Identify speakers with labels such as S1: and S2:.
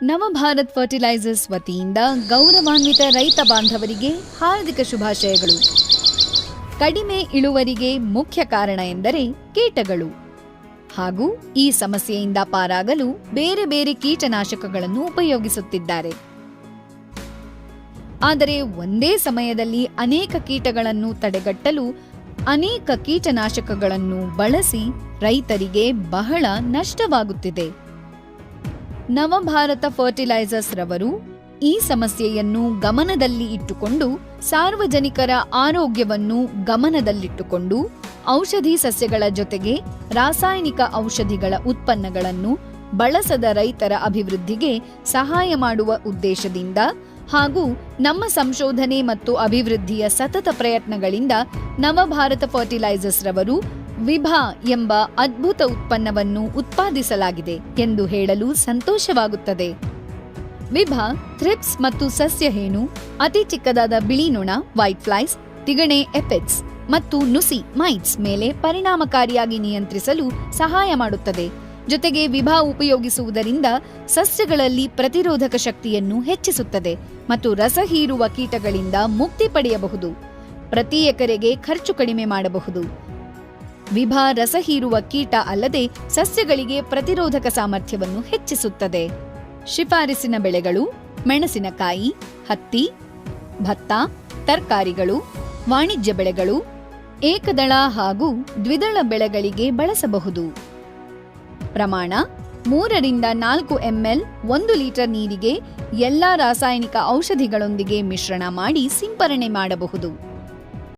S1: Navbharat fertilisers ವತಿಯಿಂದ ಗೌರವಾನ್ವಿತ ರೈತ ಬಾಂಧವರಿಗೆ ಹಾರ್ದಿಕ ಶುಭಾಶಯಗಳು. ಕಡಿಮೆ ಇಳುವರಿಗೆ ಮುಖ್ಯ ಕಾರಣ ಎಂದರೆ ಕೀಟಗಳು. ಹಾಗೂ ಈ ಸಮಸ್ಯೆಯಿಂದ ಪಾರಾಗಲು ಬೇರೆ ಬೇರೆ ಕೀಟನಾಶಕಗಳನ್ನು ಉಪಯೋಗಿಸುತ್ತಿದ್ದಾರೆ. ಆದರೆ ಒಂದೇ ಸಮಯದಲ್ಲಿ ಅನೇಕ ಕೀಟಗಳನ್ನು ತಡೆಗಟ್ಟಲು ಅನೇಕ ಕೀಟನಾಶಕಗಳನ್ನು ಬಳಸಿ ರೈತರಿಗೆ ಬಹಳ ನಷ್ಟವಾಗುತ್ತಿದೆ. ನವಭಾರತ ಫರ್ಟಿಲೈಸರ್ಸ್ ರವರು ಈ ಸಮಸ್ಯೆಯನ್ನು ಗಮನದಲ್ಲಿ ಇಟ್ಟುಕೊಂಡು ಸಾರ್ವಜನಿಕರ ಆರೋಗ್ಯವನ್ನು ಗಮನದಲ್ಲಿಟ್ಟುಕೊಂಡು ಔಷಧಿ ಸಸ್ಯಗಳ ಜೊತೆಗೆ ರಾಸಾಯನಿಕ ಔಷಧಿಗಳ ಉತ್ಪನ್ನಗಳನ್ನು ಬಳಸದ ರೈತರ ಅಭಿವೃದ್ಧಿಗೆ ಸಹಾಯ ಮಾಡುವ ಉದ್ದೇಶದಿಂದ ಹಾಗೂ ನಮ್ಮ ಸಂಶೋಧನೆ ಮತ್ತು ಅಭಿವೃದ್ಧಿಯ ಸತತ ಪ್ರಯತ್ನಗಳಿಂದ ನವಭಾರತ ಫರ್ಟಿಲೈಸರ್ಸ್ ರವರು ವಿಭಾ ಎಂಬ ಅದ್ಭುತ ಉತ್ಪನ್ನವನ್ನು ಉತ್ಪಾದಿಸಲಾಗಿದೆ ಎಂದು ಹೇಳಲು ಸಂತೋಷವಾಗುತ್ತದೆ. ವಿಭಾ ಥ್ರಿಪ್ಸ್ ಮತ್ತು ಸಸ್ಯ ಹೇನು, ಅತಿ ಚಿಕ್ಕದಾದ ಬಿಳಿ ನೊಣ ವೈಟ್ ಫ್ಲೈಸ್, ತಿಗಣೆ ಎಪಿಡ್ಸ್ ಮತ್ತು ನುಸಿ ಮೈಟ್ಸ್ ಮೇಲೆ ಪರಿಣಾಮಕಾರಿಯಾಗಿ ನಿಯಂತ್ರಿಸಲು ಸಹಾಯ ಮಾಡುತ್ತದೆ. ಜೊತೆಗೆ ವಿಭಾ ಉಪಯೋಗಿಸುವುದರಿಂದ ಸಸ್ಯಗಳಲ್ಲಿ ಪ್ರತಿರೋಧಕ ಶಕ್ತಿಯನ್ನು ಹೆಚ್ಚಿಸುತ್ತದೆ ಮತ್ತು ರಸ ಹೀರುವ ಕೀಟಗಳಿಂದ ಮುಕ್ತಿ ಪಡೆಯಬಹುದು. ಪ್ರತಿ ಎಕರೆಗೆ ಖರ್ಚು ಕಡಿಮೆ ಮಾಡಬಹುದು. ವಿಭಾ ರಸ ಹೀರುವ ಕೀಟ ಅಲ್ಲದೆ ಸಸ್ಯಗಳಿಗೆ ಪ್ರತಿರೋಧಕ ಸಾಮರ್ಥ್ಯವನ್ನು ಹೆಚ್ಚಿಸುತ್ತದೆ. ಶಿಫಾರಸಿನ ಬೆಳೆಗಳು ಮೆಣಸಿನಕಾಯಿ, ಹತ್ತಿ, ಭತ್ತ, ತರಕಾರಿಗಳು, ವಾಣಿಜ್ಯ ಬೆಳೆಗಳು, ಏಕದಳ ಹಾಗೂ ದ್ವಿದಳ ಬೆಳೆಗಳಿಗೆ ಬಳಸಬಹುದು. ಪ್ರಮಾಣ 3 ರಿಂದ 4 ml 1 ಲೀಟರ್ ನೀರಿಗೆ ಎಲ್ಲಾ ರಾಸಾಯನಿಕ ಔಷಧಿಗಳೊಂದಿಗೆ ಮಿಶ್ರಣ ಮಾಡಿ ಸಿಂಪರಣೆ ಮಾಡಬಹುದು.